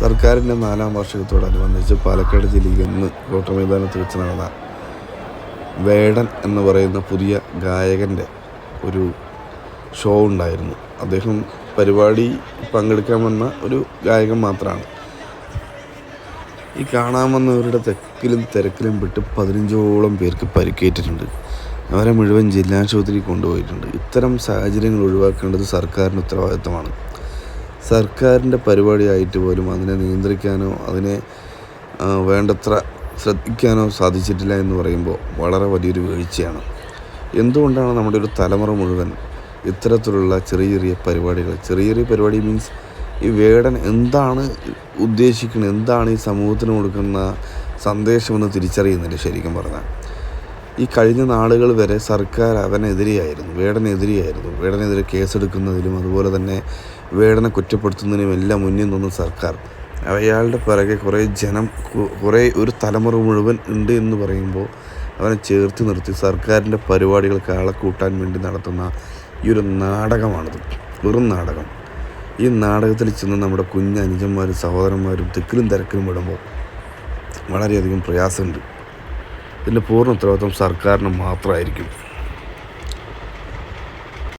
സർക്കാരിൻ്റെ 4ാം വാർഷികത്തോടനുബന്ധിച്ച് പാലക്കാട് ജില്ലയിൽ ഇന്ന് കോട്ട മൈതാനത്ത് വെച്ച് നടന്ന വേടൻ എന്ന് പറയുന്ന പുതിയ ഗായകൻ്റെ ഒരു ഷോ ഉണ്ടായിരുന്നു. അദ്ദേഹം പരിപാടി പങ്കെടുക്കാൻ വന്ന ഒരു ഗായകൻ മാത്രമാണ്. ഈ കാണാൻ വന്നവരുടെ തെക്കിലും തിരക്കിലും പെട്ട് 15ഓളം പേർക്ക് പരിക്കേറ്റിട്ടുണ്ട്. അവരെ മുഴുവൻ ജില്ലാശുപത്രിയിൽ കൊണ്ടുപോയിട്ടുണ്ട്. ഇത്തരം സാഹചര്യങ്ങൾ ഒഴിവാക്കേണ്ടത് സർക്കാരിൻ്റെ ഉത്തരവാദിത്തമാണ്. സർക്കാരിൻ്റെ പരിപാടിയായിട്ട് പോലും അതിനെ നിയന്ത്രിക്കാനോ അതിനെ വേണ്ടത്ര ശ്രദ്ധിക്കാനോ സാധിച്ചിട്ടില്ല എന്ന് പറയുമ്പോൾ വളരെ വലിയൊരു വീഴ്ചയാണ്. എന്തുകൊണ്ടാണ് നമ്മുടെ ഒരു തലമുറ മുഴുവൻ ഇത്തരത്തിലുള്ള ചെറിയ പരിപാടി മീൻസ് ഈ വേടൻ എന്താണ് ഉദ്ദേശിക്കുന്നത്, എന്താണ് ഈ സമൂഹത്തിന് കൊടുക്കുന്ന സന്ദേശമെന്ന് തിരിച്ചറിയുന്നില്ല. ശരിക്കും പറഞ്ഞാൽ ഈ കഴിഞ്ഞ നാളുകൾ വരെ സർക്കാർ വേടനെതിരെയായിരുന്നു. വേടനെതിരെ കേസെടുക്കുന്നതിലും അതുപോലെ തന്നെ വേടനെ കുറ്റപ്പെടുത്തുന്നതിനും എല്ലാം മുന്നിൽ നിന്ന് സർക്കാർ. അയാളുടെ പിറകെ കുറേ ഒരു തലമുറ മുഴുവൻ ഉണ്ട് എന്ന് പറയുമ്പോൾ അവനെ ചേർത്ത് നിർത്തി സർക്കാരിൻ്റെ പരിപാടികൾക്ക് ആളെ കൂട്ടാൻ വേണ്ടി നടത്തുന്ന ഈ ഒരു നാടകമാണിത്, വെറും നാടകം. ഈ നാടകത്തിൽ ചെന്ന് നമ്മുടെ കുഞ്ഞനുജന്മാരും സഹോദരന്മാരും തിക്കിലും തിരക്കിലും വിടുമ്പോൾ വളരെയധികം പ്രയാസമുണ്ട്. ഇതിൻ്റെ പൂർണ്ണ ഉത്തരവാദിത്വം സർക്കാരിന് മാത്രമായിരിക്കും.